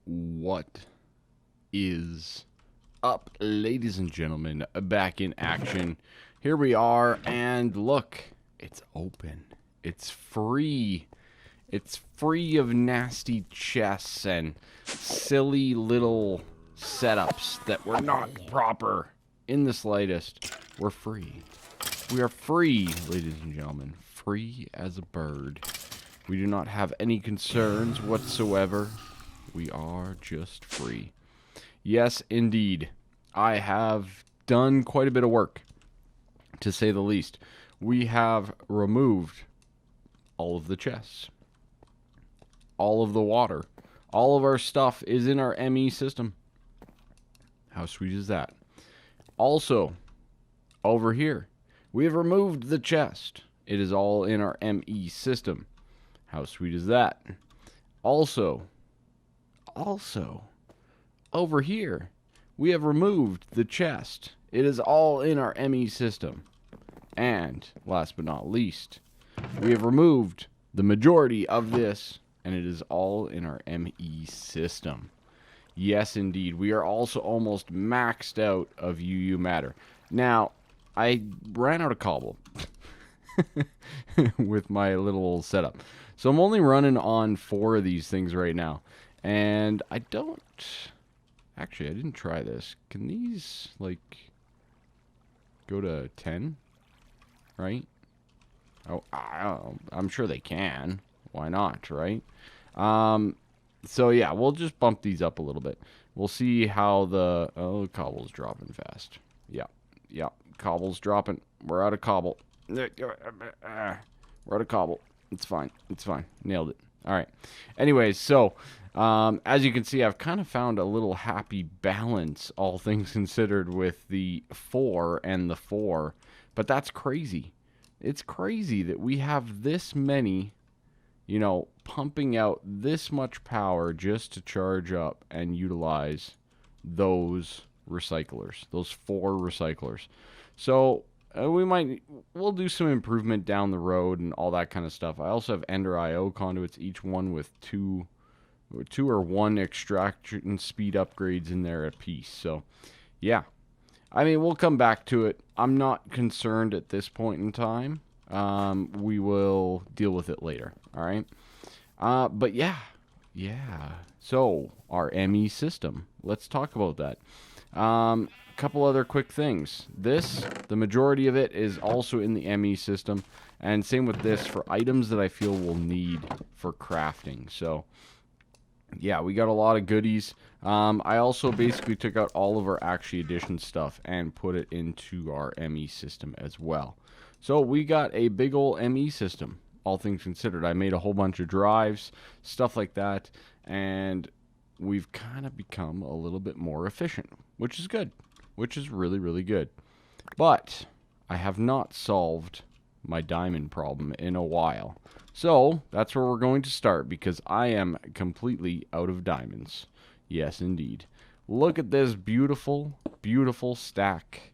What is up, ladies and gentlemen? Back in action. Here we are, and look, it's open. It's free. It's free of nasty chests and silly little setups that were not proper in the slightest. We're free. We are free, ladies and gentlemen. Free as a bird. We do not have any concerns whatsoever. We are just free. Yes, indeed. I have done quite a bit of work, to say the least. We have removed all of the chests, all of the water. All of our stuff is in our Emmy system. How sweet is that? Also, over here, we have removed the chest. It is all in our ME system. How sweet is that? Also, over here, we have removed the chest. It is all in our ME system. And, last but not least, we have removed the majority of this, and it is all in our ME system. Yes, indeed. We are also almost maxed out of UU matter. Now, I ran out of cobble with my little setup. So I'm only running on 4 of these things right now. And I don't... Actually, I didn't try this. Can these, like, go to 10? Right? Oh, I don't know. I'm sure they can. Why not, right? So, yeah, we'll just bump these up a little bit. We'll see how the... Oh, cobble's dropping fast. Yeah, cobble's dropping. We're out of cobble. We're out of cobble. It's fine. Nailed it. All right. Anyways, so as you can see, I've kind of found a little happy balance, all things considered, with the 4 and the 4. But that's crazy. It's crazy that we have this many, you know, pumping out this much power just to charge up and utilize those recyclers, those 4 recyclers. So we'll do some improvement down the road and all that kind of stuff. I also have Ender IO conduits, each one with 2 or 1 extraction speed upgrades in there a piece. So, yeah. I mean, we'll come back to it. I'm not concerned at this point in time. We will deal with it later. All right. But yeah. So, our ME system. Let's talk about that. Couple other quick things. The majority of it is also in the ME system, and same with this for items that I feel we'll need for crafting. So, yeah, we got a lot of goodies. I also basically took out all of our Actually Edition stuff and put it into our ME system as well. So, we got a big old ME system, all things considered. I made a whole bunch of drives, stuff like that, and we've kind of become a little bit more efficient, which is good. Which is really, really good. But I have not solved my diamond problem in a while. So that's where we're going to start, because I am completely out of diamonds. Yes, indeed. Look at this beautiful, beautiful stack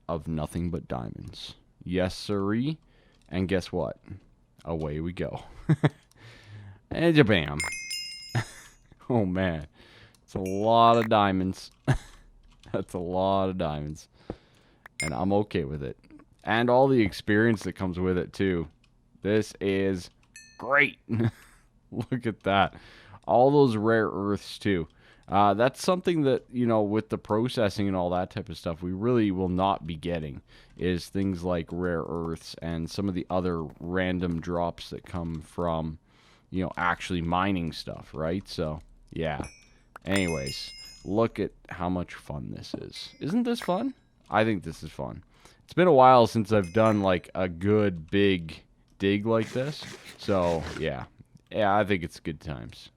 of nothing but diamonds. Yes, sirree. And guess what? Away we go. And jabam. Oh, man. It's a lot of diamonds. That's a lot of diamonds. And I'm okay with it. And all the experience that comes with it, too. This is great. Look at that. All those rare earths, too. That's something that, you know, with the processing and all that type of stuff, we really will not be getting, is things like rare earths and some of the other random drops that come from, you know, actually mining stuff, right? So, yeah. Anyways, look at how much fun this is. Isn't this fun? I think this is fun. It's been a while since I've done, like, a good big dig like this. So, yeah. Yeah, I think it's good times.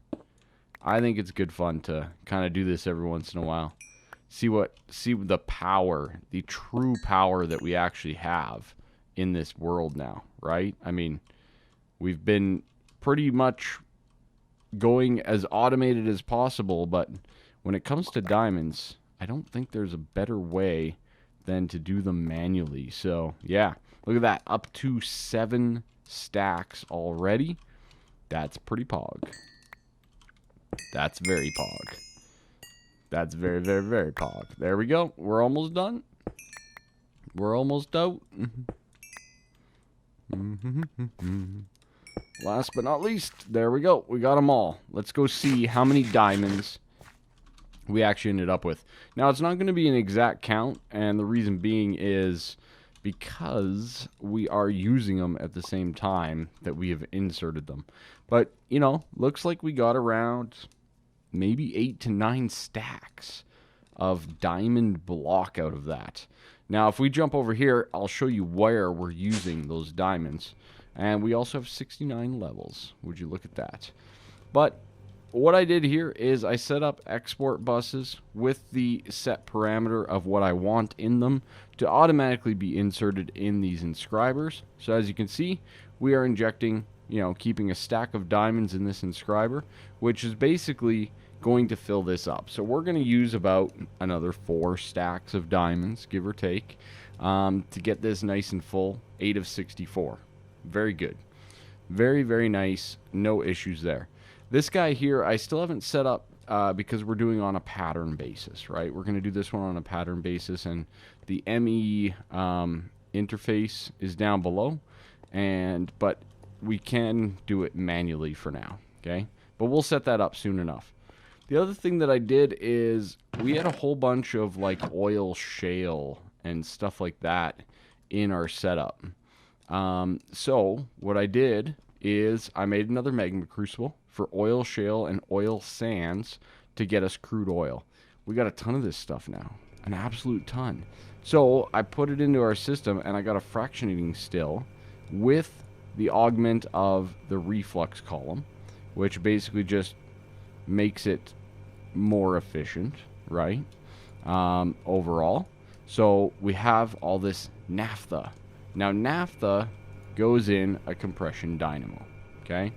I think it's good fun to kind of do this every once in a while. See the power, the true power that we actually have in this world now, right? I mean, we've been pretty much going as automated as possible, but when it comes to diamonds, I don't think there's a better way than to do them manually. So, yeah, look at that. Up to 7 stacks already. That's pretty pog. That's very pog. That's very, very, very pog. There we go. We're almost done. We're almost out. Last but not least, there we go. We got them all. Let's go see how many diamonds we actually ended up with. Now, it's not going to be an exact count, and the reason being is because we are using them at the same time that we have inserted them. But, you know, looks like we got around maybe 8 to 9 stacks of diamond block out of that. Now, if we jump over here, I'll show you where we're using those diamonds. And we also have 69 levels. Would you look at that? But what I did here is I set up export buses with the set parameter of what I want in them to automatically be inserted in these inscribers. So as you can see, we are injecting, you know, keeping a stack of diamonds in this inscriber, which is basically going to fill this up. So we're going to use about another 4 stacks of diamonds, give or take, to get this nice and full. 8 of 64. Very good. Very, very nice. No issues there. This guy here, I still haven't set up because we're doing on a pattern basis, right? We're going to do this one on a pattern basis, and the Emmy interface is down below, but we can do it manually for now, okay? But we'll set that up soon enough. The other thing that I did is we had a whole bunch of like oil shale and stuff like that in our setup. So what I did is I made another magma crucible for oil shale and oil sands to get us crude oil. We got a ton of this stuff now, an absolute ton. So I put it into our system and I got a fractionating still with the augment of the reflux column, which basically just makes it more efficient, right? Overall. So we have all this naphtha. Now naphtha goes in a compression dynamo, okay?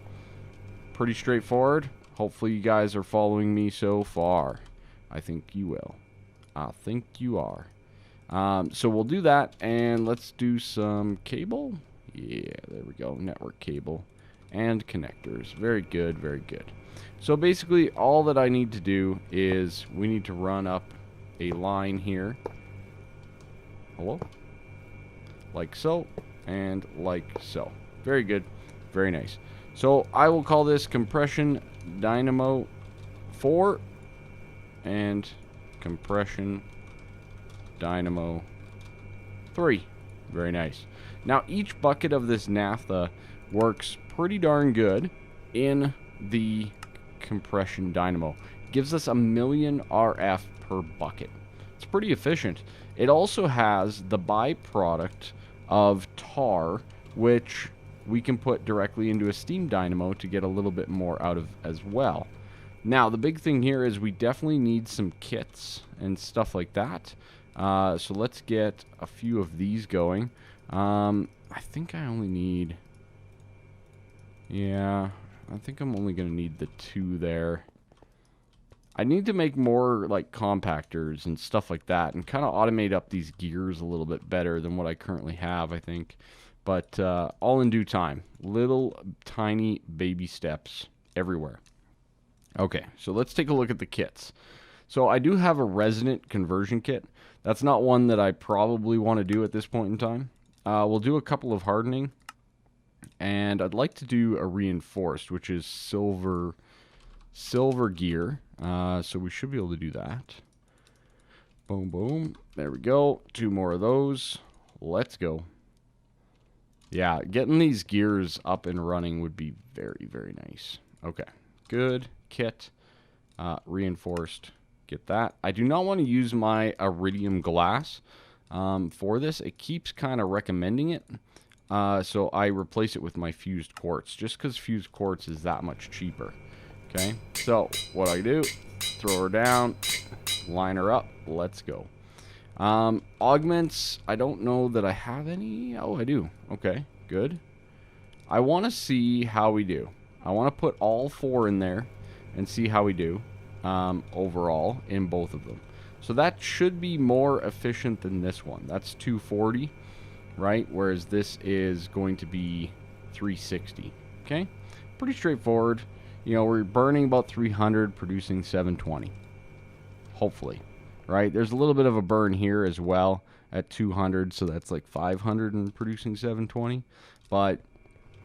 Pretty straightforward. Hopefully you guys are following me so far. I think you will. I think you are. So we'll do that, and let's do some cable. Yeah, there we go. Network cable and connectors. Very good, very good. So basically all that I need to do is we need to run up a line here. Hello? Like so, and like so. Very good. Very nice. So I will call this compression dynamo 4 and compression dynamo 3. Very nice. Now each bucket of this naphtha works pretty darn good in the compression dynamo. Gives us 1,000,000 RF per bucket. It's pretty efficient. It also has the byproduct of tar, which we can put directly into a steam dynamo to get a little bit more out of as well. Now the big thing here is we definitely need some kits and stuff like that. So let's get a few of these going. I think I only need... Yeah, I think I'm only going to need the 2 there. I need to make more like compactors and stuff like that and kind of automate up these gears a little bit better than what I currently have, I think. But all in due time. Little tiny baby steps everywhere. Okay, so let's take a look at the kits. So I do have a resonant conversion kit. That's not one that I probably want to do at this point in time. We'll do a couple of hardening. And I'd like to do a reinforced, which is silver gear. So we should be able to do that. Boom, boom. There we go. 2 more of those. Let's go. Yeah, getting these gears up and running would be very, very nice. Okay, good. Kit. Reinforced. Get that. I do not want to use my iridium glass for this. It keeps kind of recommending it. So I replace it with my fused quartz, just because fused quartz is that much cheaper. Okay, so what I do, throw her down, line her up, let's go. Augments, I don't know that I have any. Oh, I do. Okay, good. I want to see how we do. I want to put all 4 in there and see how we do overall in both of them. So that should be more efficient than this one. That's 240, right? Whereas this is going to be 360. Okay, pretty straightforward. You know, we're burning about 300, producing 720. Hopefully, right? There's a little bit of a burn here as well at 200, so that's like 500 and producing 720. But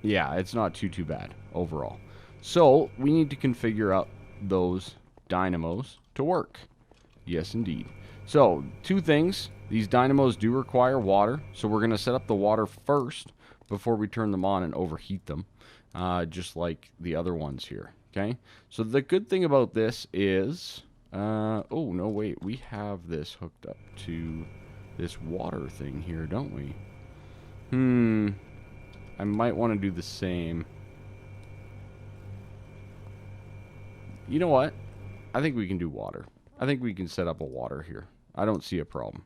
yeah, it's not too bad overall. So we need to configure up those dynamos to work. Yes, indeed. So, two things. These dynamos do require water, so we're going to set up the water first before we turn them on and overheat them, just like the other ones here. Okay? So the good thing about this is... oh, no, wait. We have this hooked up to this water thing here, don't we? I might want to do the same. You know what? I think we can do water. I think we can set up a water here. I don't see a problem.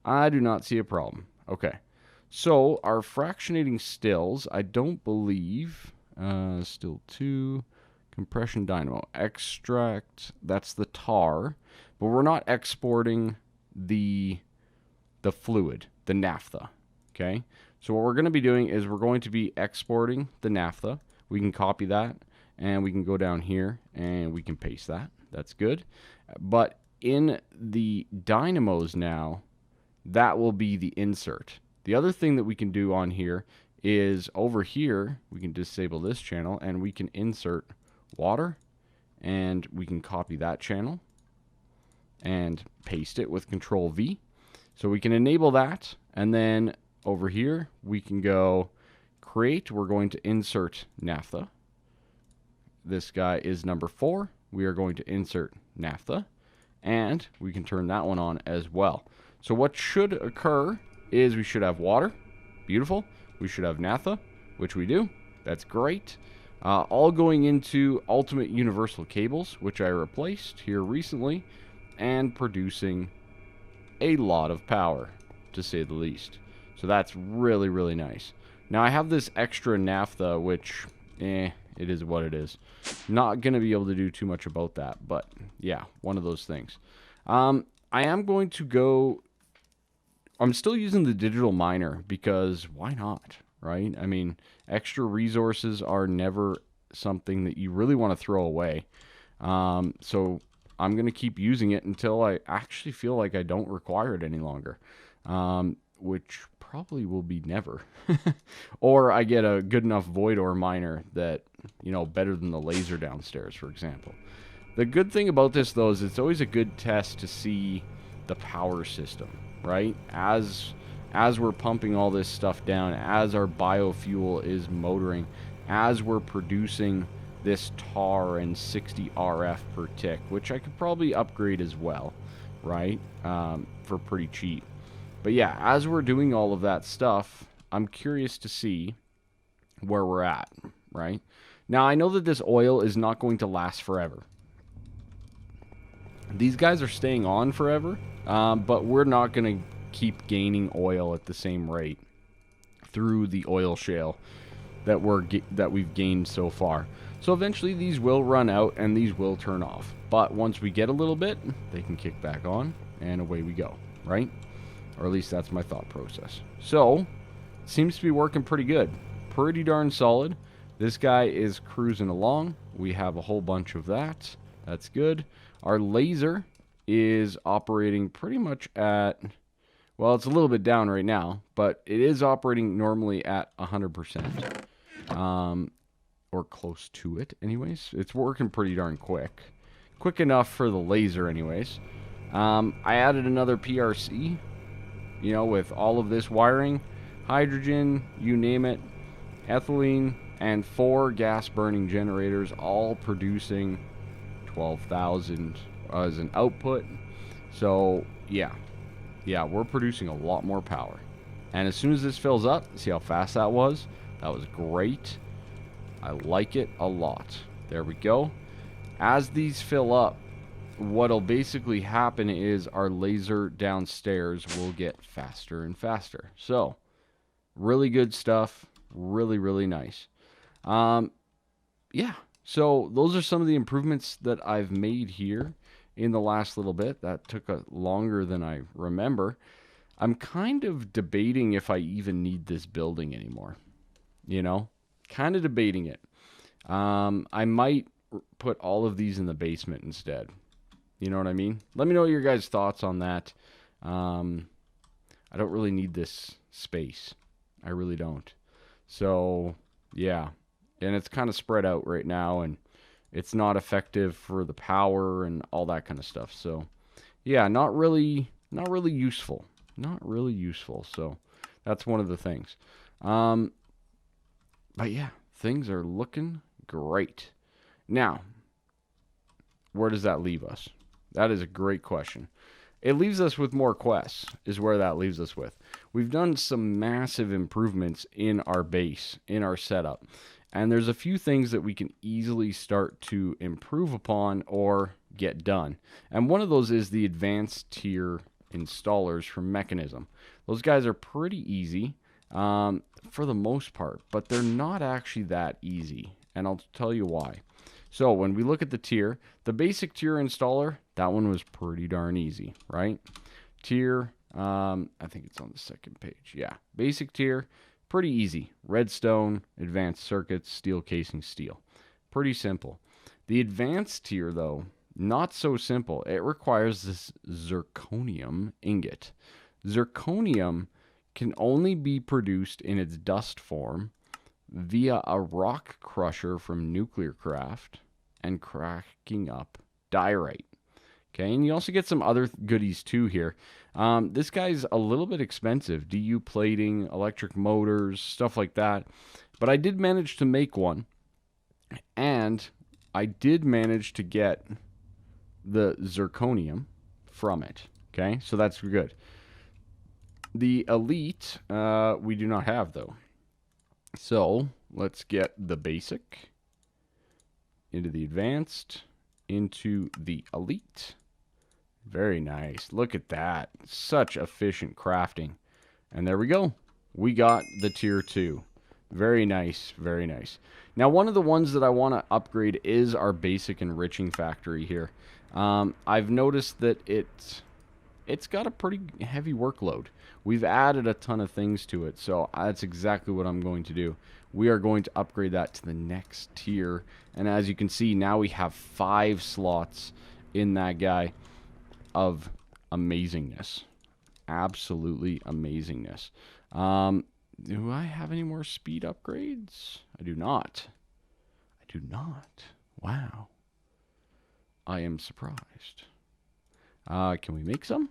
I do not see a problem. Okay. So, our fractionating stills, I don't believe... still 2... Compression dynamo. Extract, that's the tar. But we're not exporting the fluid, the naphtha. Okay? So what we're going to be doing is we're going to be exporting the naphtha. We can copy that, and we can go down here, and we can paste that. That's good. But in the dynamos now, that will be the insert. The other thing that we can do on here is over here, we can disable this channel, and we can insert water, and we can copy that channel and paste it with Control V. So we can enable that, and then over here we can go create. We're going to insert naphtha. This guy is number 4. We are going to insert naphtha, and we can turn that one on as well. So what should occur is we should have water. Beautiful. We should have naphtha, which we do. That's great. All going into ultimate universal cables, which I replaced here recently, and producing a lot of power, to say the least. So that's really, really nice. Now I have this extra naphtha, which, it is what it is. Not going to be able to do too much about that, but yeah, one of those things. I am going to go... I'm still using the digital miner because why not, right? I mean, extra resources are never something that you really want to throw away. So I'm going to keep using it until I actually feel like I don't require it any longer, which probably will be never. Or I get a good enough void ore miner that, you know, better than the laser downstairs, for example. The good thing about this, though, is it's always a good test to see the power system, right? As we're pumping all this stuff down, as our biofuel is motoring, as we're producing this tar and 60 RF per tick, which I could probably upgrade as well, right? For pretty cheap. But yeah, as we're doing all of that stuff, I'm curious to see where we're at, right? Now, I know that this oil is not going to last forever. These guys are staying on forever, but we're not going to keep gaining oil at the same rate through the oil shale that we've gained so far. So eventually these will run out and these will turn off. But once we get a little bit, they can kick back on and away we go, right? Or at least that's my thought process. So, seems to be working pretty good. Pretty darn solid. This guy is cruising along. We have a whole bunch of that. That's good. Our laser is operating pretty much at... Well, it's a little bit down right now, but it is operating normally at 100%. Or close to it, anyways. It's working pretty darn quick. Quick enough for the laser, anyways. I added another PRC, you know, with all of this wiring. Hydrogen, you name it. Ethylene, and 4 gas-burning generators, all producing 12,000 as an output. So, yeah. Yeah, we're producing a lot more power. And as soon as this fills up, see how fast that was? That was great. I like it a lot. There we go. As these fill up, what'll basically happen is our laser downstairs will get faster and faster. So, really good stuff. Really, really nice. Yeah. So, those are some of the improvements that I've made here in the last little bit. That took longer than I remember. I'm kind of debating if I even need this building anymore. You know? Kind of debating it. I might put all of these in the basement instead. You know what I mean? Let me know your guys' thoughts on that. I don't really need this space. I really don't. So, yeah. And it's kind of spread out right now, and it's not effective for the power and all that kind of stuff. So, yeah, not really useful. Not really useful. So, that's one of the things. But yeah, things are looking great. Now, where does that leave us? That is a great question. It leaves us with more quests, is where that leaves us with. We've done some massive improvements in our base, in our setup. And there's a few things that we can easily start to improve upon or get done. And one of those is the advanced tier installers from Mechanism. Those guys are pretty easy for the most part, but they're not actually that easy. And I'll tell you why. So when we look at the tier, the basic tier installer, that one was pretty darn easy, right? Tier, I think it's on the second page. Yeah, basic tier, pretty easy. Redstone, advanced circuits, steel casing, steel. Pretty simple. The advanced tier, though, not so simple. It requires this zirconium ingot. Zirconium can only be produced in its dust form via a rock crusher from nuclear craft and cracking up diorite. Okay, and you also get some other goodies too here. This guy's a little bit expensive. DU plating, electric motors, stuff like that. But I did manage to make one. And I did manage to get the zirconium from it. Okay, so that's good. The elite, we do not have though. So let's get the basic into the advanced, into the elite. Very nice. Look at that. Such efficient crafting. And there we go. We got the tier 2. Very nice. Very nice. Now, one of the ones that I want to upgrade is our basic enriching factory here. I've noticed that it's got a pretty heavy workload. We've added a ton of things to it, so that's exactly what I'm going to do. We are going to upgrade that to the next tier, and as you can see, now we have 5 slots in that guy of amazingness. Absolutely amazingness. Do I have any more speed upgrades? I do not. I do not. Wow. I am surprised. Can we make some?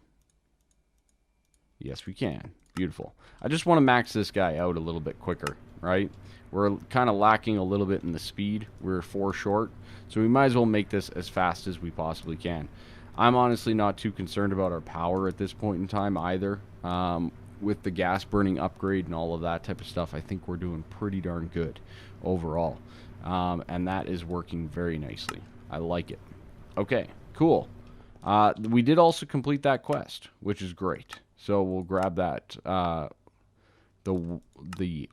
Yes, we can. Beautiful. I just want to max this guy out a little bit quicker, right? We're kind of lacking a little bit in the speed. We're 4 short, so we might as well make this as fast as we possibly can. I'm honestly not too concerned about our power at this point in time either. With the gas burning upgrade and all of that type of stuff, I think we're doing pretty darn good overall. And that is working very nicely. I like it. Okay, cool. We did also complete that quest, which is great. So we'll grab that. The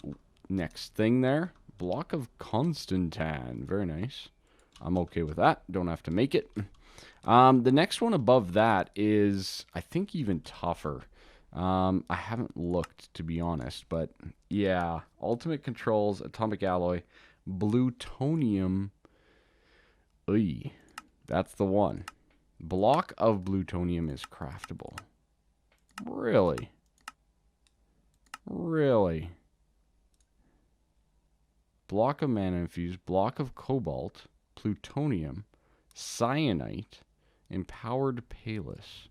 next thing there, block of Constantan. Very nice. I'm okay with that. Don't have to make it. The next one above that is, I think, even tougher. I haven't looked, to be honest, but yeah, ultimate controls, atomic alloy, plutonium. Oy, that's the one. Block of plutonium is craftable. Really? Really? Block of mana infused, block of cobalt, plutonium, cyanite, empowered palus.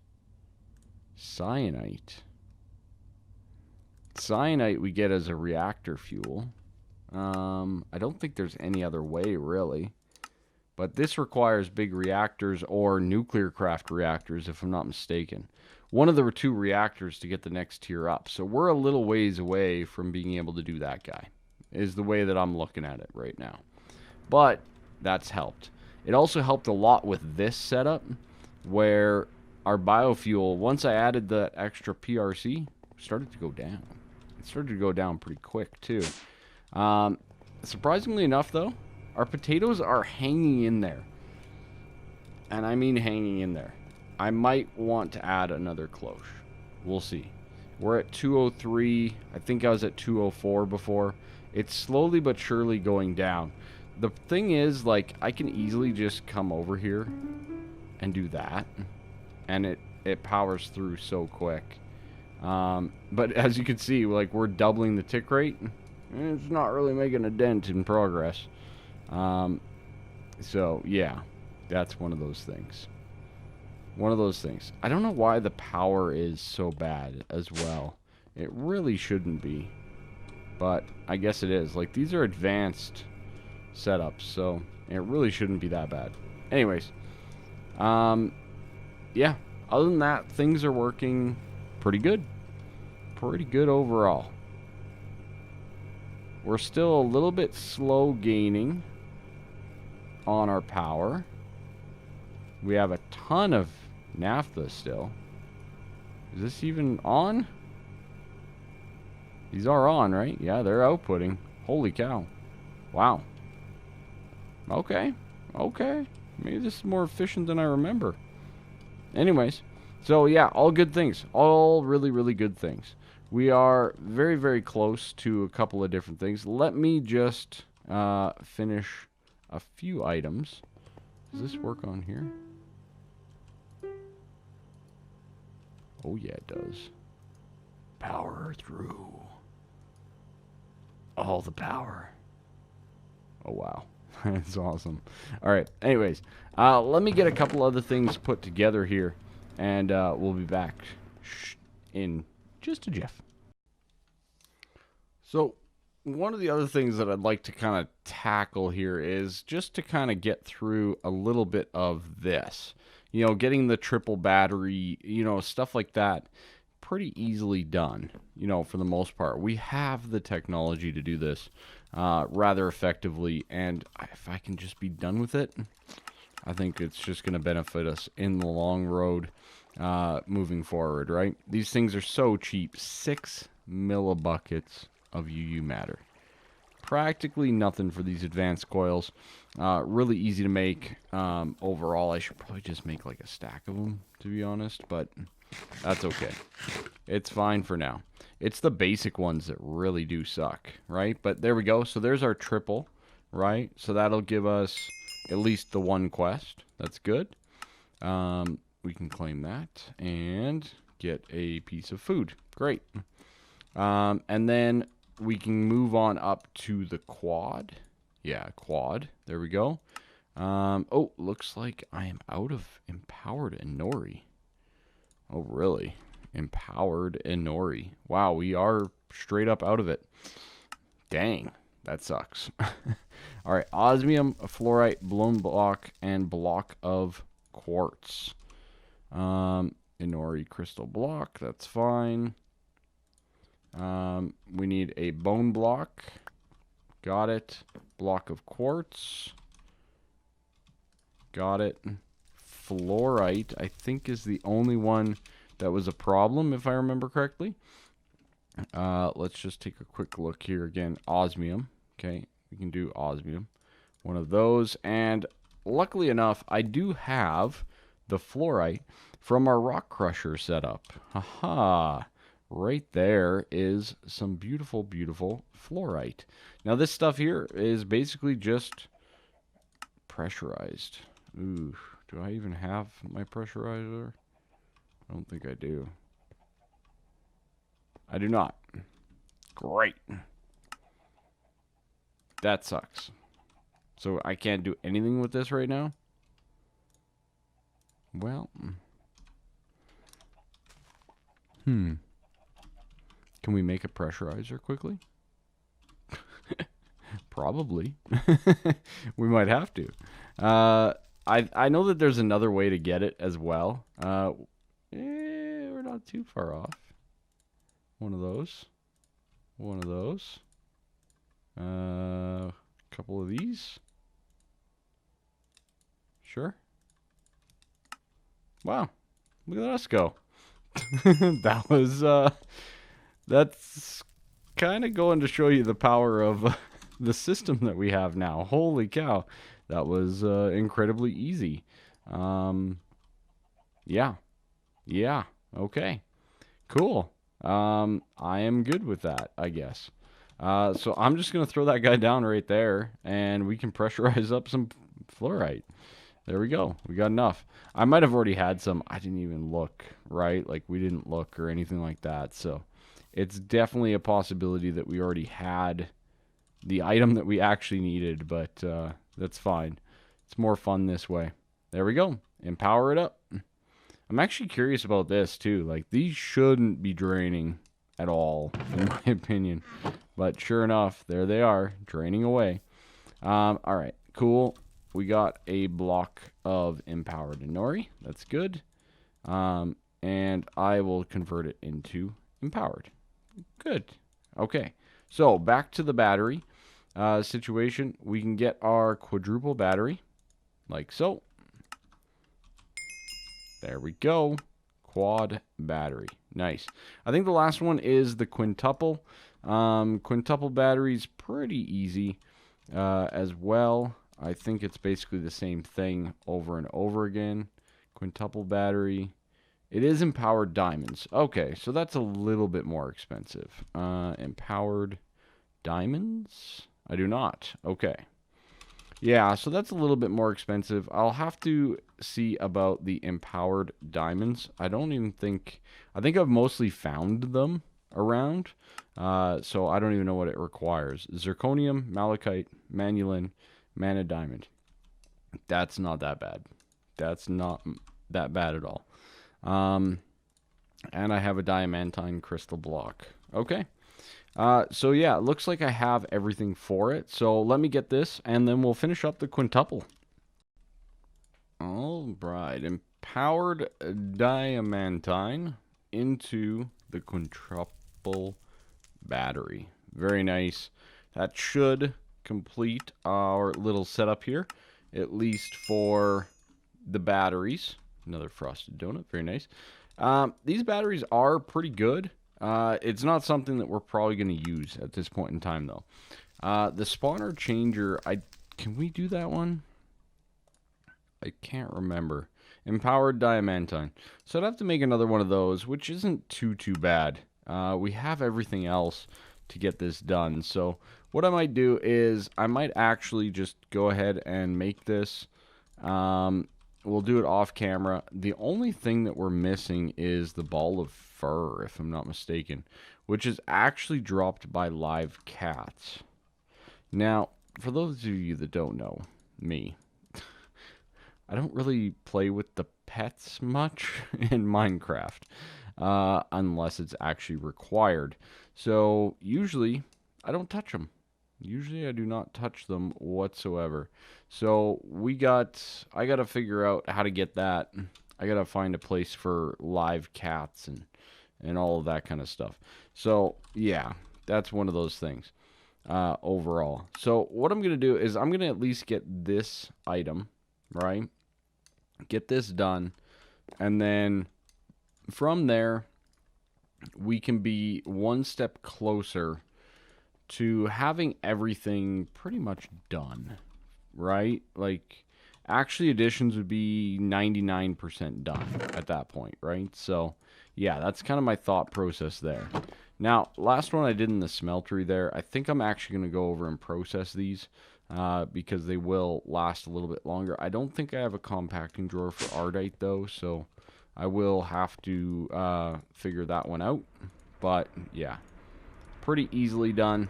Cyanite. Cyanite we get as a reactor fuel. I don't think there's any other way, really. But this requires big reactors or nuclear craft reactors, if I'm not mistaken. One of the 2 reactors to get the next tier up. So we're a little ways away from being able to do that guy, is the way that I'm looking at it right now. But that's helped. It also helped a lot with this setup, where our biofuel, once I added the extra PRC, started to go down. It started to go down pretty quick, too. Surprisingly enough, though, our potatoes are hanging in there. And I mean hanging in there. I might want to add another cloche. We'll see. We're at 203. I think I was at 204 before. It's slowly but surely going down. The thing is, like, I can easily just come over here and do that, and it powers through so quick. But as you can see, like, we're doubling the tick rate. And it's not really making a dent in progress. So, yeah, that's one of those things. One of those things. I don't know why the power is so bad as well. It really shouldn't be. But I guess it is. Like, these are advanced setups, so it really shouldn't be that bad. Anyways, yeah, other than that, things are working pretty good. Pretty good overall. We're still a little bit slow gaining on our power. We have a ton of naphtha still. Is this even on? These are on, right? Yeah, they're outputting. Holy cow. Wow. Okay. Okay. Maybe this is more efficient than I remember. Anyways, so yeah, all good things. All really, really good things. We are very, very close to a couple of different things. Let me just finish a few items. Does this work on here? Oh, yeah, it does. Power through. All the power. Oh, wow. That's awesome. All right. Anyways, let me get a couple other things put together here, and we'll be back in just a jiff. So, one of the other things that I'd like to kind of tackle here is just to kind of get through a little bit of this. You know, getting the triple battery, you know, stuff like that, pretty easily done, you know, for the most part. We have the technology to do this rather effectively, and if I can just be done with it, I think it's just going to benefit us in the long road moving forward, right? These things are so cheap. 6 millibuckets of UU matter. Practically nothing for these advanced coils. Really easy to make. Overall, I should probably just make like a stack of them, to be honest, but that's okay. It's fine for now. It's the basic ones that really do suck, right? But there we go. So there's our triple, right? So that'll give us at least the one quest. That's good. We can claim that and get a piece of food. Great. And then we can move on up to the quad. Yeah, quad. There we go. Oh, looks like I am out of empowered Inori. Oh, really? Empowered Inori. Wow, we are straight up out of it. Dang, that sucks. All right, osmium, fluorite, blown block, and block of quartz. Inori crystal block, that's fine. We need a bone block. Got it. Block of quartz. Got it. Fluorite, I think, is the only one that was a problem, if I remember correctly. Let's just take a quick look here again. Osmium. Okay, we can do osmium. One of those. And luckily enough, I do have the fluorite from our rock crusher setup. Haha. Right there is some beautiful, beautiful fluorite. Now, this stuff here is basically just pressurized. Ooh, do I even have my pressurizer? I don't think I do. I do not. Great. That sucks. So I can't do anything with this right now? Well. Can we make a pressurizer quickly? Probably. We might have to. I know that there's another way to get it as well. We're not too far off. One of those. One of those. A couple of these. Sure. Wow. Look at us go. That was, that's kind of going to show you the power of the system that we have now. Holy cow. That was incredibly easy. Yeah. Yeah. Okay. Cool. I am good with that, I guess. So I'm just going to throw that guy down right there, and we can pressurize up some fluorite. There we go. We got enough. I might have already had some. I didn't even look, right? Like, we didn't look or anything like that. So it's definitely a possibility that we already had the item that we actually needed, but that's fine. It's more fun this way. There we go. Empower it up. I'm actually curious about this, too. Like, these shouldn't be draining at all, in my opinion. But sure enough, there they are, draining away. All right, cool. We got a block of empowered Inori. That's good. And I will convert it into empowered. Good. Okay, so back to the battery situation. We can get our quadruple battery, like so. There we go. Quad battery. Nice. I think the last one is the quintuple. Quintuple battery's pretty easy as well. I think it's basically the same thing over and over again. Quintuple battery. It is empowered diamonds. Okay, so that's a little bit more expensive. Empowered diamonds? I do not. Okay. Yeah, so that's a little bit more expensive. I'll have to see about the empowered diamonds. I think I've mostly found them around. So I don't even know what it requires. Zirconium, malachite, manulin, mana diamond. That's not that bad. That's not that bad at all. And I have a diamantine crystal block. Okay. So yeah, it looks like I have everything for it. So let me get this, and then we'll finish up the quintuple. All right, empowered diamantine into the quintuple battery. Very nice. That should complete our little setup here, at least for the batteries. Another frosted donut. Very nice. These batteries are pretty good. It's not something that we're probably going to use at this point in time, though. The spawner changer, can we do that one? I can't remember. Empowered diamantine. So I'd have to make another one of those, which isn't too bad. We have everything else to get this done. So what I might do is I might actually just go ahead and make this. We'll do it off camera. The only thing that we're missing is the ball of fur, if I'm not mistaken, which is actually dropped by live cats. Now, for those of you that don't know me, I don't really play with the pets much in Minecraft, unless it's actually required. So usually I don't touch them. Usually I do not touch them whatsoever. So I got to figure out how to get that. I got to find a place for live cats and all of that kind of stuff. So yeah, that's one of those things overall. So what I'm going to do is I'm going to at least get this item, right? Get this done. And then from there, we can be one step closer to having everything pretty much done, right? Like, actually additions would be 99% done at that point, right? So, yeah, that's kind of my thought process there. Now, last one I did in the smeltery there, I think I'm actually going to go over and process these because they will last a little bit longer. I don't think I have a compacting drawer for Ardite, though, so I will have to figure that one out. But, yeah. Pretty easily done,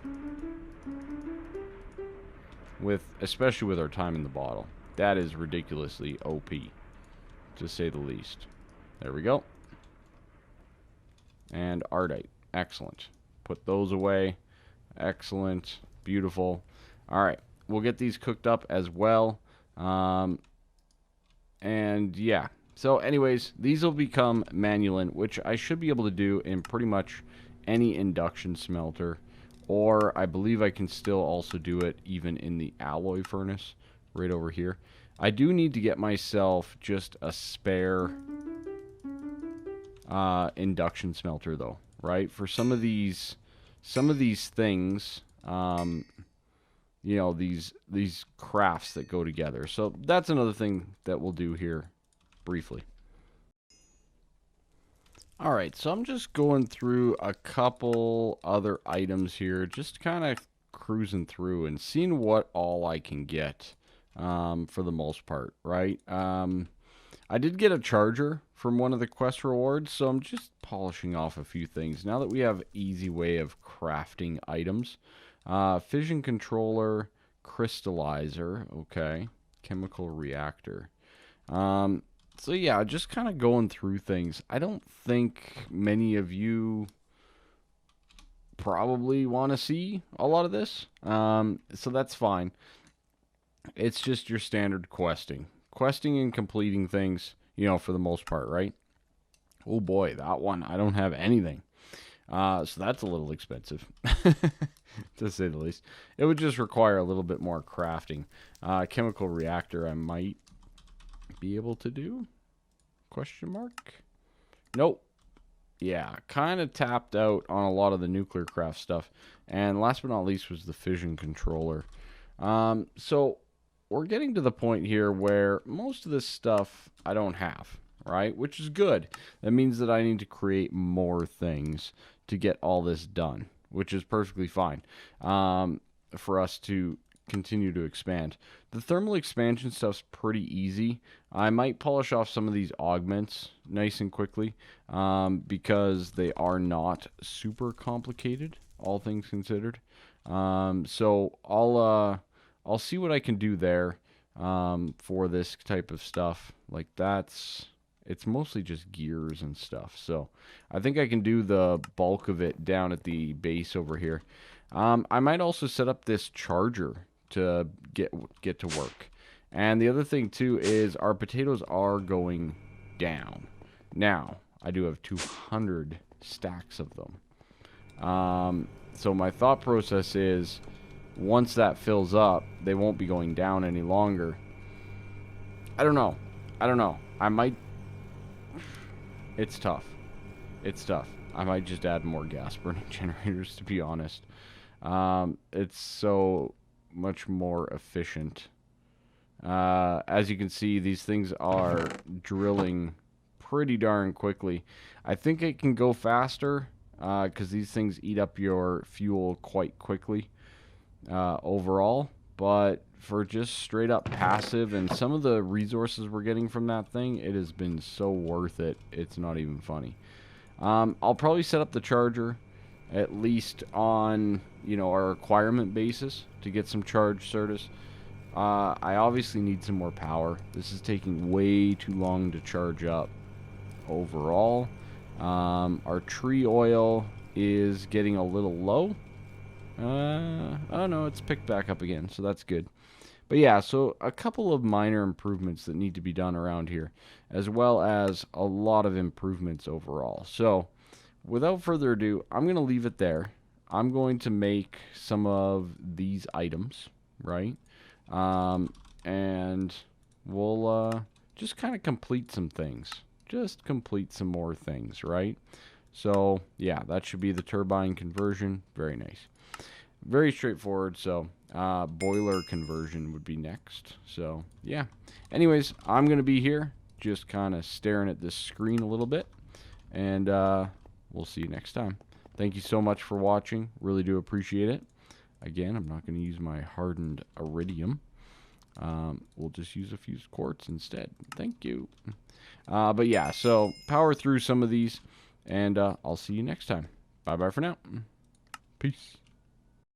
especially with our time in the bottle. That is ridiculously OP, to say the least. There we go. And Ardite. Excellent. Put those away. Excellent. Beautiful. All right. We'll get these cooked up as well. And yeah. So anyways, these will become manulin, which I should be able to do in pretty much any induction smelter, or I believe I can still also do it even in the alloy furnace right over here. I do need to get myself just a spare induction smelter though, right? For some of these things, you know, these crafts that go together. So that's another thing that we'll do here briefly. All right, so I'm just going through a couple other items here, just kind of cruising through and seeing what all I can get for the most part, right? I did get a charger from one of the quest rewards, so I'm just polishing off a few things. Now that we have easy way of crafting items. Fission controller, crystallizer, okay. Chemical reactor. So yeah, just kind of going through things. I don't think many of you probably want to see a lot of this. So that's fine. It's just your standard questing. Questing and completing things, for the most part, right? Oh boy, that one, I don't have anything. So that's a little expensive, to say the least. It would just require a little bit more crafting. Chemical reactor, I might be able to do? Question mark? Nope. Yeah, kind of tapped out on a lot of the nuclear craft stuff. And last but not least was the fission controller. So we're getting to the point here where most of this stuff I don't have, right? Which is good. That means that I need to create more things to get all this done, which is perfectly fine for us to continue to expand. The thermal expansion stuff's pretty easy. I might polish off some of these augments nice and quickly because they are not super complicated, all things considered. So I'll see what I can do there for this type of stuff. Like it's mostly just gears and stuff. So I think I can do the bulk of it down at the base over here. I might also set up this charger to get to work. And the other thing too is our potatoes are going down. Now, I do have 200 stacks of them. So my thought process is once that fills up, they won't be going down any longer. I don't know. I might... It's tough. I might just add more gas burning generators, to be honest. It's so much more efficient. As you can see, these things are drilling pretty darn quickly. I think it can go faster because these things eat up your fuel quite quickly overall. But for just straight up passive and some of the resources we're getting from that thing, it has been so worth it. It's not even funny. I'll probably set up the charger at least on, our requirement basis to get some charge service. I obviously need some more power. This is taking way too long to charge up overall. Our tree oil is getting a little low. Oh no, it's picked back up again, so that's good. But yeah, so a couple of minor improvements that need to be done around here, as well as a lot of improvements overall. So without further ado, I'm going to leave it there. I'm going to make some of these items, right? And we'll just kind of complete some things. Just complete some more things, right? So, yeah, that should be the turbine conversion. Very nice. Very straightforward, so boiler conversion would be next. So, yeah. Anyways, I'm going to be here just kind of staring at this screen a little bit. And we'll see you next time. Thank you so much for watching. Really do appreciate it. Again, I'm not going to use my hardened iridium. We'll just use a fused quartz instead. Thank you. But yeah, so power through some of these, and I'll see you next time. Bye-bye for now. Peace.